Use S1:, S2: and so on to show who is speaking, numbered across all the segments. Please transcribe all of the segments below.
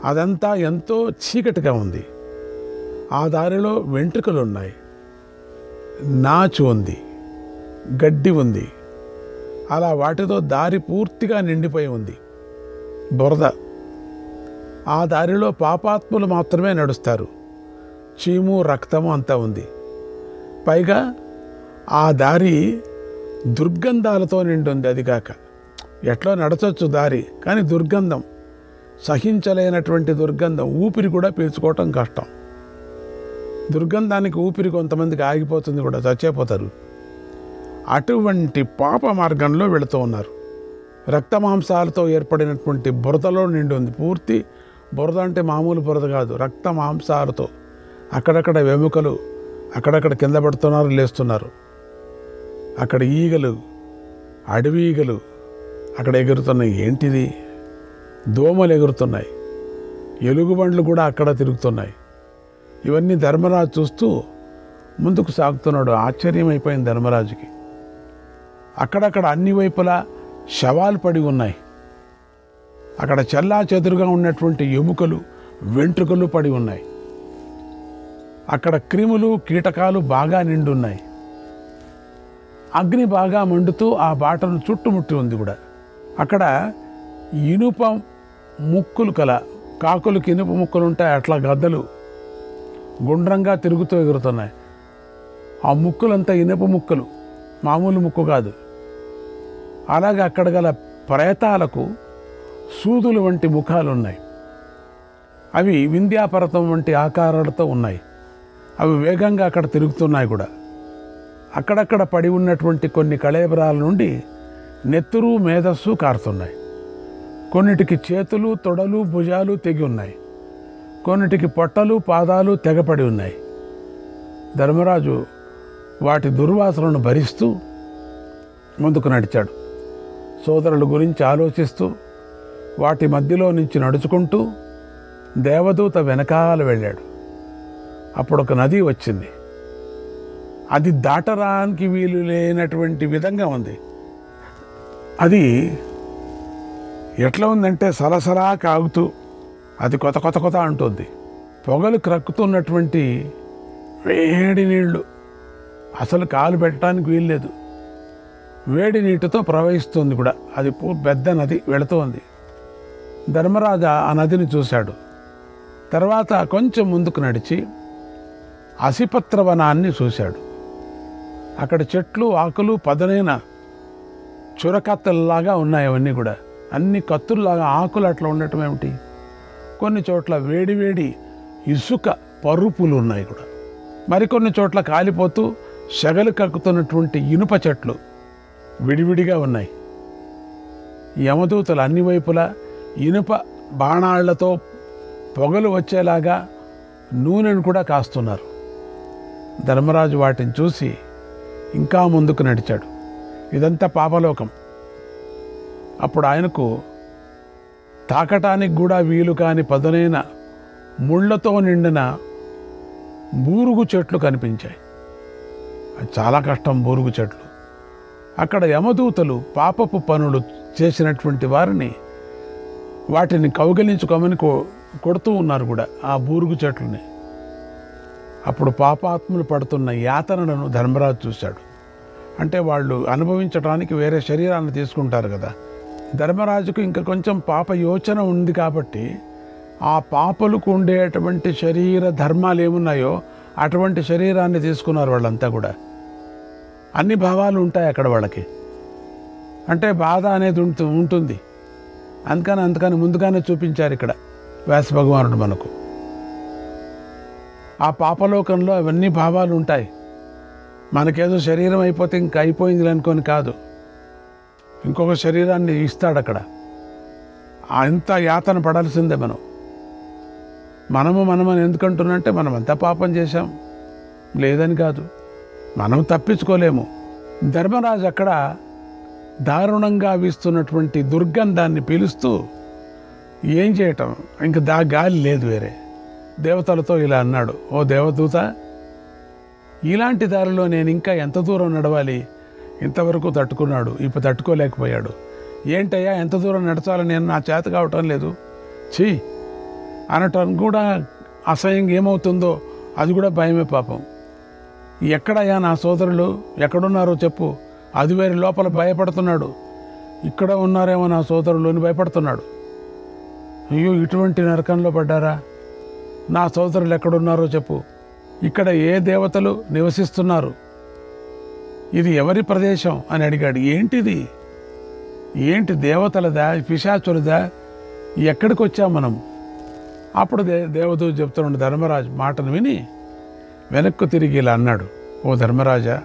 S1: అదంతా ఎంతో చీకటిగా ఉంది. ఆ దారిలో వెంట్రుకలు ఉన్నాయి, నాచు ఉంది, గడ్డి ఉంది. అలా వాటితో దారి పూర్తిగా నిండిపోయి ఉంది, బురద. ఆ దారిలో పాపాత్ములు మాత్రమే నడుస్తారు. చీము రక్తము అంతా ఉంది. పైగా ఆ దారి దుర్గంధాలతో నిండి ఉంది. అది కాక ఎట్లా నడచొచ్చు దారి, కానీ దుర్గంధం, సహించలేనటువంటి దుర్గంధం. ఊపిరి కూడా పీల్చుకోవటం కష్టం. దుర్గంధానికి ఊపిరి కొంతమందికి ఆగిపోతుంది కూడా, చచ్చిపోతారు. అటువంటి పాప మార్గంలో వెళుతూ ఉన్నారు. రక్తమాంసాలతో ఏర్పడినటువంటి బురదలో నిండి ఉంది. పూర్తి బురద అంటే మామూలు బురద కాదు, రక్త మాంసాలతో. అక్కడక్కడ వెముకలు, అక్కడక్కడ కింద పడుతున్నారు, లేస్తున్నారు. అక్కడ ఈగలు, అడవి ఈగలు అక్కడ ఎగురుతున్నాయి. ఏంటిది? దోమలు ఎగురుతున్నాయి, ఎలుగుబండ్లు కూడా అక్కడ తిరుగుతున్నాయి. ఇవన్నీ ధర్మరాజు చూస్తూ ముందుకు సాగుతున్నాడు. ఆశ్చర్యం అయిపోయింది ధర్మరాజుకి. అక్కడక్కడ అన్ని వైపులా శవాలు పడి ఉన్నాయి. అక్కడ చెల్లా చెదురుగా ఉన్నటువంటి ఎముకలు, వెంట్రుకలు పడి ఉన్నాయి. అక్కడ క్రిములు, కీటకాలు బాగా నిండున్నాయి. అగ్ని బాగా మండుతూ ఆ బాటను చుట్టుముట్టి ఉంది కూడా. అక్కడ ఇనుప ముక్కులు కల కాకులకి ఇనుప ముక్కలు ఉంటాయి, అట్లా గద్దలు గుండ్రంగా తిరుగుతూ ఎగురుతున్నాయి. ఆ ముక్కులంతా ఇనుప ముక్కలు, మామూలు ముక్కు కాదు. అలాగే అక్కడ గల ప్రేతాలకు సూదులు వంటి ముఖాలు ఉన్నాయి. అవి వింధ్యాపర్వతం వంటి ఆకారాలతో ఉన్నాయి. అవి వేగంగా అక్కడ తిరుగుతున్నాయి కూడా. అక్కడక్కడ పడి ఉన్నటువంటి కొన్ని కళేబరాల నుండి నెత్తురు, మేధస్సు కారుతున్నాయి. కొన్నిటికి చేతులు, తొడలు, భుజాలు తెగి ఉన్నాయి. కొన్నిటికి పొట్టలు, పాదాలు తెగపడి ఉన్నాయి. ధర్మరాజు వాటి దుర్వాసనను భరిస్తూ ముందుకు నడిచాడు. సోదరుల గురించి ఆలోచిస్తూ వాటి మధ్యలో నుంచి నడుచుకుంటూ దేవదూత వెనకాల వెళ్ళాడు. అప్పుడు ఒక నది వచ్చింది. అది దాటరానికి వీలు లేనటువంటి విధంగా ఉంది. అది ఎట్లా ఉందంటే సలసలా కాగుతూ అది కొత్త కొత్త కొత్త అంటుంది. పొగలు క్రక్కుతున్నటువంటి వేడి నీళ్లు, అసలు కాలు పెట్టడానికి వీల్లేదు. వేడి నీటితో ప్రవహిస్తుంది కూడా. అది పెద్ద నది వెళుతోంది. ధర్మరాజు ఆ నదిని చూశాడు. తర్వాత కొంచెం ముందుకు నడిచి అసిపత్రవనాన్ని చూశాడు. అక్కడ చెట్లు, ఆకులు పదునైన చురకత్తల్లాగా ఉన్నాయి. అవన్నీ కూడా అన్ని కత్తుల్లాగా ఆకులు అట్లా ఉండటం ఏమిటి? కొన్ని చోట్ల వేడివేడి ఇసుక పరుపులు ఉన్నాయి కూడా. మరికొన్ని చోట్ల కాలిపోతూ సెగలు కక్కుతున్నటువంటి ఇనుప చెట్లు విడివిడిగా ఉన్నాయి. యమదూతలు అన్ని వైపులా ఇనుప బాణాళ్లతో పొగలు వచ్చేలాగా నూనెను కూడా కాస్తున్నారు. ధర్మరాజు వాటిని చూసి ఇంకా ముందుకు నడిచాడు. ఇదంతా పాపలోకం. అప్పుడు ఆయనకు తాకటానికి కూడా వీలు కాని పదునైన ముళ్లతో నిండిన బూరుగు చెట్లు కనిపించాయి. అది చాలా కష్టం, బూరుగు చెట్లు. అక్కడ యమదూతలు పాపపు పనులు చేసినటువంటి వారిని వాటిని కౌగిలించుకోమని కొడుతూ ఉన్నారు కూడా ఆ బూరుగు చెట్లని. అప్పుడు పాపాత్ములు పడుతున్న యాతనలను ధర్మరాజు చూశాడు. అంటే వాళ్ళు అనుభవించడానికి వేరే శరీరాన్ని తీసుకుంటారు కదా. ధర్మరాజుకు ఇంకా కొంచెం పాప యోచన ఉంది కాబట్టి ఆ పాపలకు ఉండేటువంటి శరీర ధర్మాలు ఏమున్నాయో అటువంటి శరీరాన్ని తీసుకున్నారు వాళ్ళంతా కూడా. అన్ని భావాలు ఉంటాయి అక్కడ వాళ్ళకి. అంటే బాధ అనేది ఉంటుంది. అందుకని ముందుగానే చూపించారు ఇక్కడ వ్యాస భగవానుడు మనకు. ఆ పాపలోకంలో అవన్నీ భావాలు ఉంటాయి. మనకేదో శరీరం అయిపోతే ఇంక అయిపోయింది అనుకొని కాదు, ఇంకొక శరీరాన్ని ఇస్తాడు అక్కడ. అంత యాతన పడాల్సిందే మనమని ఎందుకంటున్నంటే మనం అంత పాపం చేశాం లేదని కాదు, మనం తప్పించుకోలేము. ధర్మరాజు అక్కడ దారుణంగా వీస్తున్నటువంటి దుర్గంధాన్ని పీలుస్తూ ఏం చేయటం, ఇంక గాలి లేదు వేరే. దేవతలతో ఇలా అన్నాడు, ఓ దేవదూత, ఇలాంటి దారిలో నేను ఇంకా ఎంత దూరం నడవాలి? ఇంతవరకు తట్టుకున్నాడు, ఇప్పుడు తట్టుకోలేకపోయాడు. ఏంటయ్యా ఎంత దూరం నడచాలని నేను నా చేత కావటం లేదు. అనటానికి కూడా అసహ్యంగా ఏమవుతుందో అది కూడా భయమే పాపం. ఎక్కడయ్యా నా సోదరులు, ఎక్కడున్నారో చెప్పు. అది వేరే లోపల భయపడుతున్నాడు. ఇక్కడ ఉన్నారేమో నా సోదరులు అని భయపడుతున్నాడు. అయ్యో, ఇటువంటి నరకంలో పడ్డారా? నా సోదరులు ఎక్కడున్నారో చెప్పు. ఇక్కడ ఏ దేవతలు నివసిస్తున్నారు? ఇది ఎవరి ప్రదేశం అని అడిగాడు. ఏంటిది? ఏంటి దేవతలదా, పిశాచులదా? ఎక్కడికి వచ్చాం మనం? అప్పుడు దేవదూత చెప్తున్నాడు. ధర్మరాజు మాటను విని వెనక్కు తిరిగి ఇలా అన్నాడు, ఓ ధర్మరాజా,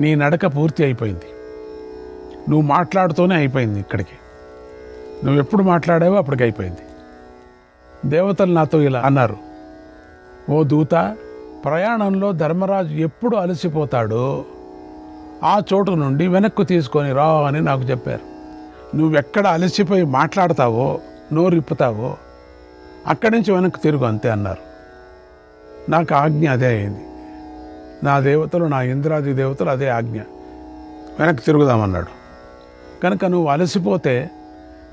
S1: నీ నడక పూర్తి అయిపోయింది. నువ్వు మాట్లాడుతూనే అయిపోయింది. ఇక్కడికి నువ్వు ఎప్పుడు మాట్లాడావో అప్పటికి అయిపోయింది. దేవతలు నాతో ఇలా అన్నారు, ఓ దూత, ప్రయాణంలో ధర్మరాజు ఎప్పుడు అలసిపోతాడో ఆ చోటు నుండి వెనక్కు తీసుకొని రా అని నాకు చెప్పారు. నువ్వెక్కడ అలసిపోయి మాట్లాడతావో, నోరిప్పుతావో అక్కడి నుంచి వెనక్కి తిరుగు అంతే అన్నారు. నాకు ఆజ్ఞ అదే అయింది. నా దేవతలు, నా ఇంద్రాది దేవతలు అదే ఆజ్ఞ, వెనక్కి తిరుగుదామన్నాడు. కనుక నువ్వు అలసిపోతే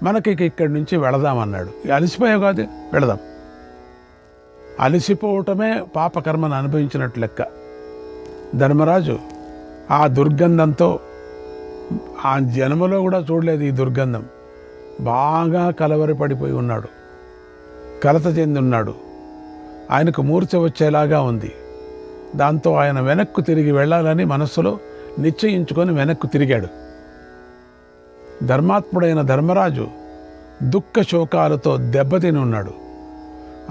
S1: మనకి ఇక్కడి నుంచి వెళదామన్నాడు. అలసిపోయావు కాదు, వెళదాం. అలసిపోవటమే పాపకర్మను అనుభవించినట్లు లెక్క. ధర్మరాజు ఆ దుర్గంధంతో, ఆ జన్మలో కూడా చూడలేదు ఈ దుర్గంధం, బాగా కలవరపడిపోయి ఉన్నాడు, కలత చెంది ఉన్నాడు. ఆయనకు మూర్ఛ వచ్చేలాగా ఉంది. దాంతో ఆయన వెనక్కు తిరిగి వెళ్ళాలని మనస్సులో నిశ్చయించుకొని వెనక్కు తిరిగాడు. ధర్మాత్ముడైన ధర్మరాజు దుఃఖ శోకాలతో దెబ్బతిని ఉన్నాడు.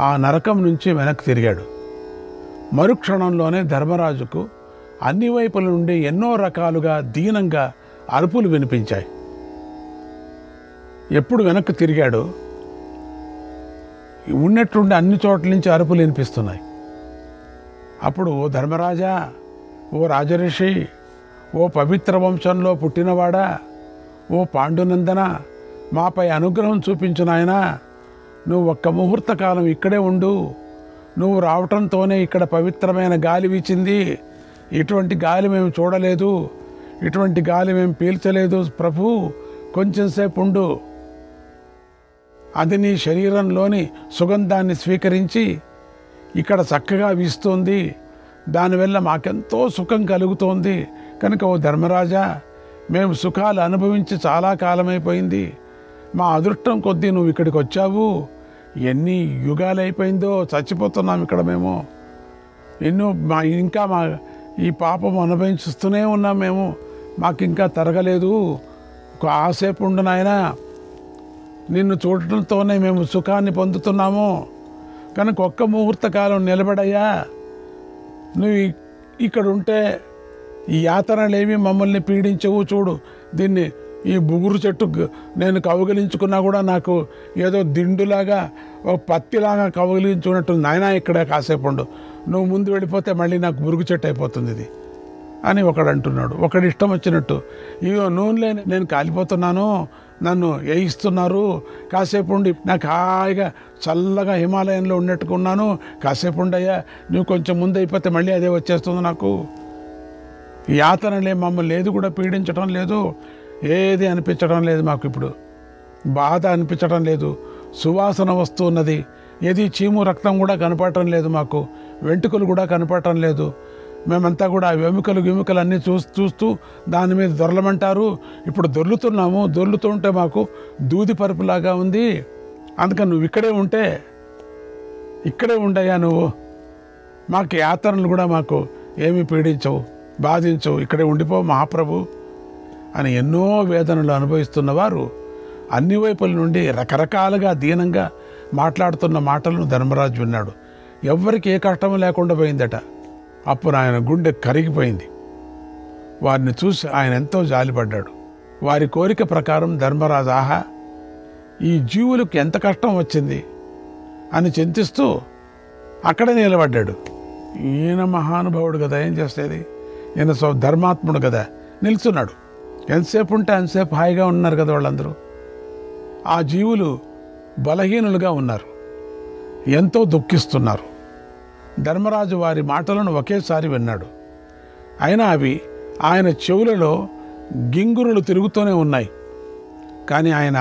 S1: ఆ నరకం నుంచి వెనక్కి తిరిగాడు. మరుక్షణంలోనే ధర్మరాజుకు అన్ని వైపుల నుండి ఎన్నో రకాలుగా దీనంగా అరుపులు వినిపించాయి. ఎప్పుడు వెనక్కి తిరిగాడు, ఉన్నట్టుండి అన్ని చోట్ల నుంచి అరుపులు వినిపిస్తున్నాయి. అప్పుడు ఓ ధర్మరాజా, ఓ రాజర్షి, ఓ పవిత్ర వంశంలో పుట్టినవాడా, ఓ పాండునందన, మాపై అనుగ్రహం చూపించు నాయనా. నువ్వు ఒక్క ముహూర్త కాలం ఇక్కడే ఉండు. నువ్వు రావటంతోనే ఇక్కడ పవిత్రమైన గాలి వీచింది. ఇటువంటి గాలి మేము చూడలేదు, ఇటువంటి గాలి మేము పీల్చలేదు ప్రభు. కొంచెం సేపు ఉండు. అది నీ శరీరంలోని సుగంధాన్ని స్వీకరించి ఇక్కడ చక్కగా వీస్తోంది. దానివల్ల మాకెంతో సుఖం కలుగుతోంది. కనుక ఓ ధర్మరాజా, మేము సుఖాలు అనుభవించి చాలా కాలమైపోయింది. మా అదృష్టం కొద్దీ నువ్వు ఇక్కడికి వచ్చావు. ఎన్ని యుగాలు అయిపోయిందో, చచ్చిపోతున్నాం ఇక్కడ మేము. ఎన్నో ఇంకా ఈ పాపం అనుభవిస్తూనే ఉన్నాం మేము. మాకు ఇంకా తరగలేదు. ఆసేపు ఉండు నాయనా, నిన్ను చూడటంతోనే మేము సుఖాన్ని పొందుతున్నాము. కనుక ఒక్క ముహూర్త కాలం నిలబడయ్యా. నువ్వు ఇక్కడ ఉంటే ఈ యాతనలేమి మమ్మల్ని పీడించవు. చూడు, దీన్ని ఈ బుగురు చెట్టు నేను కౌగిలించుకున్నా కూడా నాకు ఏదో దిండులాగా, ఒక పత్తిలాగా కౌగిలించుకున్నట్టు. నాయనా ఇక్కడ కాసేపు ఉండు, నువ్వు ముందు వెళ్ళిపోతే మళ్ళీ నాకు బురుగు చెట్టు అయిపోతుంది ఇది అని ఒకడు అంటున్నాడు. ఒకడు ఇష్టం వచ్చినట్టు, ఇగో నూనెలే నేను కాలిపోతున్నాను, నన్ను వేయిస్తున్నారు, కాసేపు ఉండి, నాకు హాయిగా చల్లగా హిమాలయంలో ఉన్నట్టుగా ఉన్నాను, కాసేపు ఉండయ్యా, నువ్వు కొంచెం ముందు అయిపోతే మళ్ళీ అదే వచ్చేస్తుంది. నాకు యాతనలే మమ్మల్ని లేదు కూడా పీడించడం లేదు, ఏది అనిపించడం లేదు. మాకు ఇప్పుడు బాధ అనిపించడం లేదు. సువాసన వస్తున్నది. ఏది చీము రక్తం కూడా కనపడటం లేదు. మాకు వెంట్రుకలు కూడా కనపడటం లేదు. మేమంతా కూడా వెముకలు అన్నీ చూస్తూ దాని మీద దొరలమంటారు. ఇప్పుడు దొర్లుతున్నాము. దొర్లుతుంటే మాకు దూది పరుపులాగా ఉంది. అందుకని నువ్వు ఇక్కడే ఉండయ్యా. నువ్వు మాకు యాతనలు కూడా మాకు ఏమీ పీడించవు, బాధించవు. ఇక్కడే ఉండిపో మహాప్రభు అని ఎన్నో వేదనలు అనుభవిస్తున్న వారు అన్ని వైపుల నుండి రకరకాలుగా దీనంగా మాట్లాడుతున్న మాటలను ధర్మరాజు విన్నాడు. ఎవ్వరికి ఏ కష్టం లేకుండా పోయిందట. అప్పుడు ఆయన గుండె కరిగిపోయింది. వారిని చూసి ఆయన ఎంతో జాలిపడ్డాడు. వారి కోరిక ప్రకారం ధర్మరాజు, ఆహా, ఈ జీవులకు ఎంత కష్టం వచ్చింది అని చింతిస్తూ అక్కడే నిలబడ్డాడు. ఈయన మహానుభావుడు కదా, ఏం చేసేది, ఈయన ధర్మాత్ముడు కదా, నిల్చున్నాడు. ఎంతసేపు ఉంటే అంతసేపు హాయిగా ఉన్నారు కదా వాళ్ళందరూ. ఆ జీవులు బలహీనులుగా ఉన్నారు, ఎంతో దుఃఖిస్తున్నారు. ధర్మరాజు వారి మాటలను ఒకేసారి విన్నాడు. అయినా అవి ఆయన చెవులలో గింగురులు తిరుగుతూనే ఉన్నాయి. కానీ ఆయన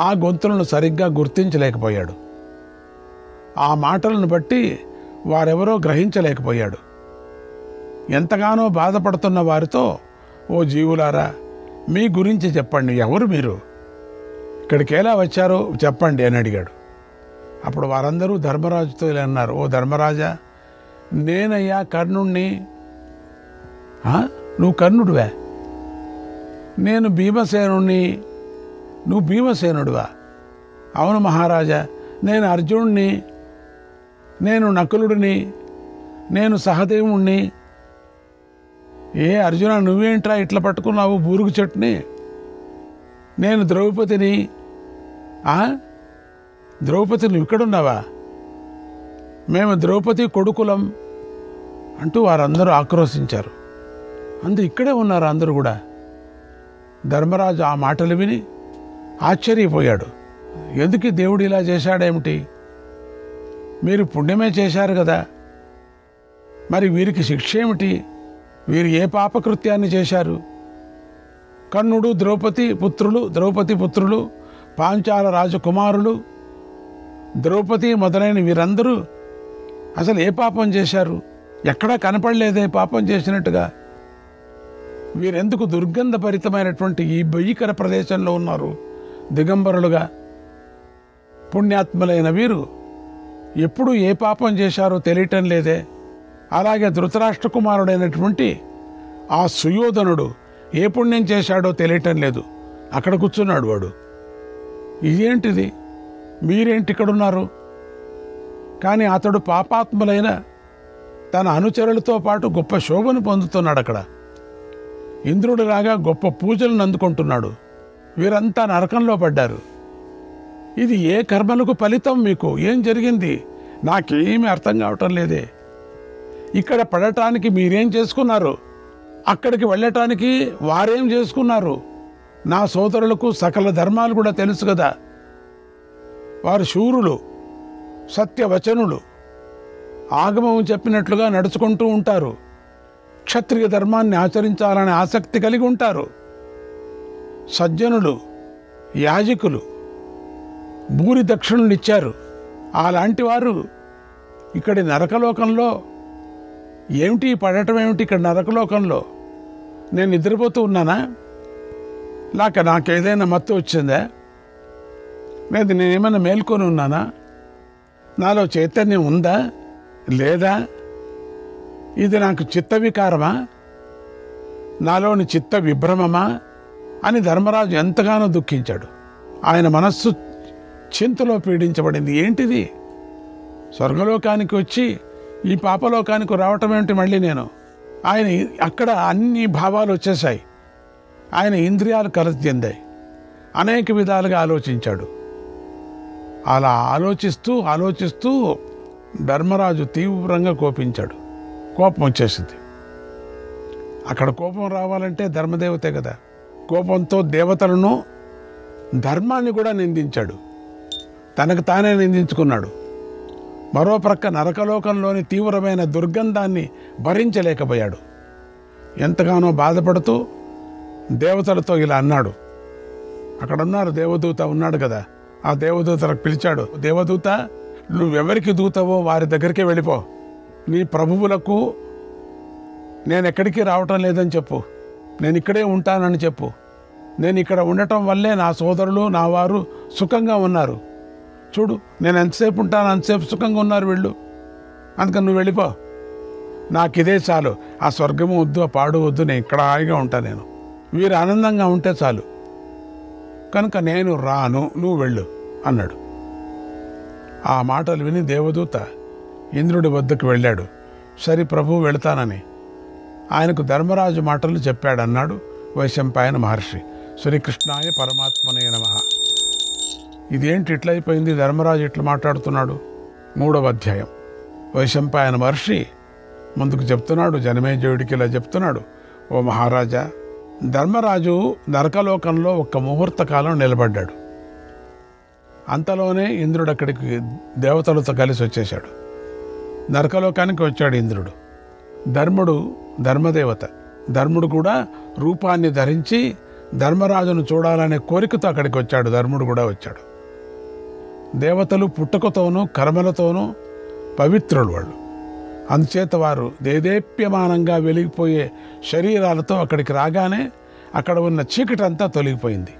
S1: ఆ గొంతులను సరిగ్గా గుర్తించలేకపోయాడు. ఆ మాటలను బట్టి వారెవరో గ్రహించలేకపోయాడు. ఎంతగానో బాధపడుతున్న వారితో, ఓ జీవులారా, మీ గురించి చెప్పండి, ఎవరు మీరు, ఇక్కడికి ఎలా వచ్చారో చెప్పండి అని అడిగాడు. అప్పుడు వారందరూ ధర్మరాజుతో ఇలా అన్నారు, ఓ ధర్మరాజా, నేనయ్యా కర్ణుణ్ణి. నువ్వు కర్ణుడివా? నేను భీమసేనుణ్ణి. నువ్వు భీమసేనుడివా? అవును మహారాజా, నేను అర్జునుడిని, నేను నకులుడిని, నేను సహదేవుణ్ణి. ఏ అర్జున, నువ్వేంట్రా ఇట్లా పట్టుకున్నావు బూరుగు చెట్టుని? నేను ద్రౌపదిని. ద్రౌపది, నువ్వు ఇక్కడున్నావా? మేము ద్రౌపది కొడుకులం అంటూ వారందరూ ఆక్రోశించారు. ఇక్కడే ఉన్నారు అందరూ కూడా. ధర్మరాజు ఆ మాటలు విని ఆశ్చర్యపోయాడు. ఎందుకు దేవుడు ఇలా చేశాడేమిటి? మీరు పుణ్యమే చేశారు కదా, మరి వీరికి శిక్ష ఏమిటి? వీరు ఏ పాపకృత్యాన్ని చేశారు? కర్ణుడు ద్రౌపది పుత్రులు పాంచాల రాజకుమారులు, ద్రౌపది మొదలైన వీరందరూ అసలు ఏ పాపం చేశారు? ఎక్కడా కనపడలేదే పాపం చేసినట్టుగా. వీరెందుకు దుర్గంధభరితమైనటువంటి ఈ భయంకర ప్రదేశంలో ఉన్నారు దిగంబరులుగా? పుణ్యాత్ములైన వీరు ఎప్పుడు ఏ పాపం చేశారో తెలియటం లేదే. అలాగే ధృతరాష్ట్ర కుమారుడైనటువంటి ఆ సుయోధనుడు ఏ పుణ్యం చేశాడో తెలియటం లేదు, అక్కడ కూర్చున్నాడు వాడు. ఇదేంటిది, మీరేంటి ఇక్కడున్నారు? కానీ అతడు పాపాత్ములైన తన అనుచరులతో పాటు గొప్ప శోభను పొందుతున్నాడు. అక్కడ ఇంద్రుడిలాగా గొప్ప పూజలను అందుకుంటున్నాడు. వీరంతా నరకంలో పడ్డారు. ఇది ఏ కర్మలకు ఫలితం? మీకు ఏం జరిగింది? నాకేమీ అర్థం కావటం లేదే. ఇక్కడ పడటానికి మీరేం చేసుకున్నారు? అక్కడికి వెళ్ళటానికి వారేం చేసుకున్నారు? నా సోదరులకు సకల ధర్మాలు కూడా తెలుసు కదా. వారు శూరులు, సత్యవచనులు, ఆగమం చెప్పినట్లుగా నడుచుకుంటూ ఉంటారు. క్షత్రియ ధర్మాన్ని ఆచరించాలనే ఆసక్తి కలిగి ఉంటారు. సజ్జనులు, యాజకులు, భూరి దక్షిణలు ఇచ్చారు. అలాంటి వారు ఇక్కడి నరకలోకంలో ఏమిటి పడటం ఏమిటి? ఇక్కడ నరకలోకంలో నేను నిద్రపోతూ ఉన్నానా? లేక నాకేదైనా మత్తు వచ్చిందా? లేదు నేనేమైనా మేల్కొని ఉన్నానా? నాలో చైతన్యం ఉందా లేదా? ఇది నాకు చిత్త వికారమా, నాలోని చిత్త విభ్రమమా అని ధర్మరాజు ఎంతగానో దుఃఖించాడు. ఆయన మనస్సు చింతలో పీడించబడింది. ఏంటిది, స్వర్గలోకానికి వచ్చి ఈ పాపలోకానికి రావటం ఏమిటి మళ్ళీ నేను? ఆయన అక్కడ అన్ని భావాలు వచ్చేసాయి. ఆయన ఇంద్రియాలు కలసి చెందాయి. అనేక విధాలుగా ఆలోచించాడు. అలా ఆలోచిస్తూ ధర్మరాజు తీవ్రంగా కోపించాడు. కోపం వచ్చేసింది. అక్కడ కోపం రావాలంటే ధర్మదేవతే కదా. కోపంతో దేవతలను, ధర్మాన్ని కూడా నిందించాడు. తనకు తానే నిందించుకున్నాడు. మరో ప్రక్క నరకలోకంలోని తీవ్రమైన దుర్గంధాన్ని భరించలేకపోయాడు. ఎంతగానో బాధపడుతూ దేవతలతో ఇలా అన్నాడు. అక్కడున్నారు, దేవదూత ఉన్నాడు కదా, ఆ దేవదూతలకు పిలిచాడు. దేవదూత, నువ్వెవరికి దూతవో వారి దగ్గరికి వెళ్ళిపో. నీ ప్రభువులకు నేను ఎక్కడికి రావటం లేదని చెప్పు, నేను ఇక్కడే ఉంటానని చెప్పు. నేను ఇక్కడ ఉండటం వల్లే నా సోదరులు, నా వారు సుఖంగా ఉన్నారు. చూడు, నేను ఎంతసేపు ఉంటాను అంతసేపు సుఖంగా ఉన్నారు వీళ్ళు. అందుకని నువ్వు వెళ్ళిపో, నాకు ఇదే చాలు. ఆ స్వర్గము వద్దు, ఆ పాడు వద్దు, నేను ఇక్కడ హాయిగా ఉంటాను. నేను వీరు ఆనందంగా ఉంటే చాలు, కనుక నేను రాను, నువ్వు వెళ్ళు అన్నాడు. ఆ మాటలు విని దేవదూత ఇంద్రుడి వద్దకు వెళ్ళాడు. సరి ప్రభు వెళతానని ఆయనకు ధర్మరాజు మాటలు చెప్పాడన్నాడు వైశంపాయన మహర్షి. శ్రీకృష్ణాయ పరమాత్మనే నమః. ఇదేంటి ఇట్లయిపోయింది, ధర్మరాజు ఇట్లా మాట్లాడుతున్నాడు? 3వ అధ్యాయం. వైశంపాయన మహర్షి ముందుకు చెప్తున్నాడు, జనమేజయుడికి ఇలా చెప్తున్నాడు. ఓ మహారాజా, ధర్మరాజు నరకలోకంలో ఒక్క ముహూర్త కాలం నిలబడ్డాడు. అంతలోనే ఇంద్రుడు అక్కడికి దేవతలతో కలిసి వచ్చేశాడు. నరకలోకానికి వచ్చాడు ఇంద్రుడు. ధర్ముడు ధర్మదేవత. ధర్ముడు కూడా రూపాన్ని ధరించి ధర్మరాజును చూడాలనే కోరికతో అక్కడికి వచ్చాడు. ధర్ముడు కూడా వచ్చాడు. దేవతలు పుట్టుకతోనూ కర్మలతోనూ పవిత్రులు వాళ్ళు. అందుచేత వారు దేదీప్యమానంగా వెలిగిపోయే శరీరాలతో అక్కడికి రాగానే అక్కడ ఉన్న చీకటంతా తొలగిపోయింది.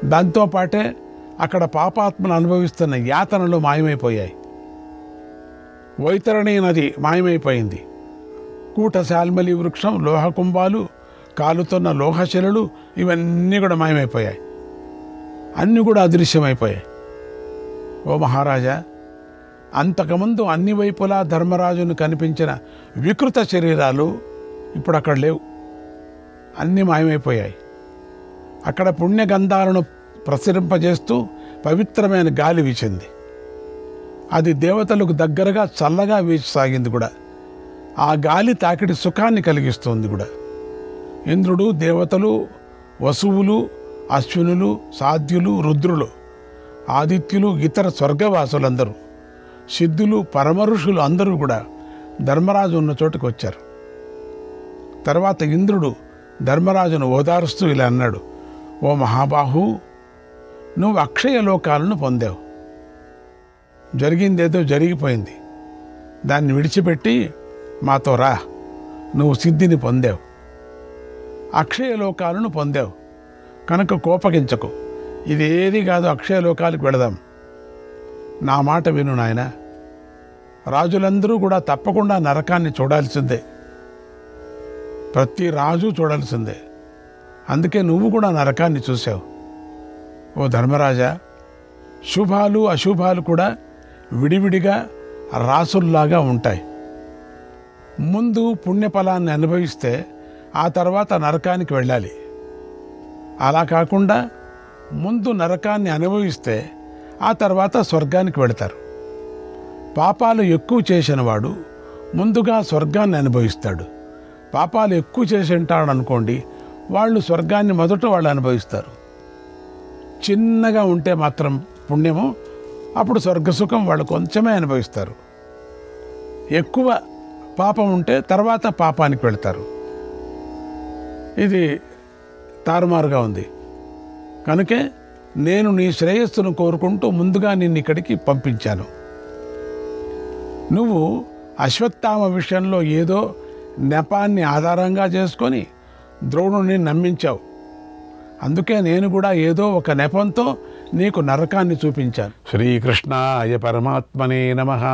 S1: దాంతోపాటే అక్కడ పాపాత్మలు అనుభవిస్తున్న యాతనలు మాయమైపోయాయి. వైతరణి నది మాయమైపోయింది. కూటశాల్మలి వృక్షం, లోహకుంభాలు, కాలుతున్న లోహశిలలు ఇవన్నీ కూడా మాయమైపోయాయి. అన్నీ కూడా అదృశ్యమైపోయాయి. ఓ మహారాజా, అంతకుముందు అన్ని వైపులా ధర్మరాజును కనిపించిన వికృత శరీరాలు ఇప్పుడు అక్కడ లేవు. అన్నీ మాయమైపోయాయి. అక్కడ పుణ్యగంధాలను ప్రసరింపజేస్తూ పవిత్రమైన గాలి వీచింది. అది దేవతలకు దగ్గరగా చల్లగా వీచసాగింది కూడా. ఆ గాలి తాకిడి సుఖాన్ని కలిగిస్తుంది కూడా. ఇంద్రుడు, దేవతలు, వసువులు, అశ్వినులు, సాధ్యులు, రుద్రులు, ఆదిత్యులు, ఇతర స్వర్గవాసులందరూ, సిద్ధులు, పరమఋషులు అందరూ కూడా ధర్మరాజు ఉన్న చోటుకు వచ్చారు. తర్వాత ఇంద్రుడు ధర్మరాజును ఓదారుస్తూ ఇలా అన్నాడు, ఓ మహాబాహు, నువ్వు అక్షయ లోకాలను పొందావు. జరిగిందేదో జరిగిపోయింది. దాన్ని విడిచిపెట్టి మాతో రా. నువ్వు సిద్ధిని పొందావు, అక్షయ లోకాలను పొందావు కనుక కోపగించకు. ఇది ఏది కాదు, అక్షయ లోకాలకు వెళదాం. నా మాట విను నాయన. రాజులందరూ కూడా తప్పకుండా నరకాన్ని చూడాల్సిందే. ప్రతి రాజు చూడాల్సిందే. అందుకే నువ్వు కూడా నరకాన్ని చూసావు. ఓ ధర్మరాజా, శుభాలు అశుభాలు కూడా విడివిడిగా రాసుల్లాగా ఉంటాయి. ముందు పుణ్యఫలాన్ని అనుభవిస్తే ఆ తర్వాత నరకానికి వెళ్ళాలి. అలా కాకుండా ముందు నరకాన్ని అనుభవిస్తే ఆ తర్వాత స్వర్గానికి వెళతారు. పాపాలు ఎక్కువ చేసిన వాడు ముందుగా స్వర్గాన్ని అనుభవిస్తాడు. పాపాలు ఎక్కువ చేసి ఉంటాడు అనుకోండి, వాళ్ళు స్వర్గాన్ని మొదట వాళ్ళు అనుభవిస్తారు. చిన్నగా ఉంటే మాత్రం పుణ్యము, అప్పుడు స్వర్గసుఖం వాళ్ళు కొంచెమే అనుభవిస్తారు. ఎక్కువ పాపం ఉంటే తర్వాత పాపానికి వెళ్తారు. ఇది తారుమారుగా ఉంది. కనుకే నేను నీ శ్రేయస్సును కోరుకుంటూ ముందుగా నిన్ను ఇక్కడికి పంపించాను. నువ్వు అశ్వత్థామ విషయంలో ఏదో నెపాన్ని ఆధారంగా చేసుకొని ద్రోణుడిని నమ్మించావు. అందుకే నేను కూడా ఏదో ఒక నెపంతో నీకు నరకాన్ని చూపించాను. శ్రీకృష్ణాయ పరమాత్మనే నమః.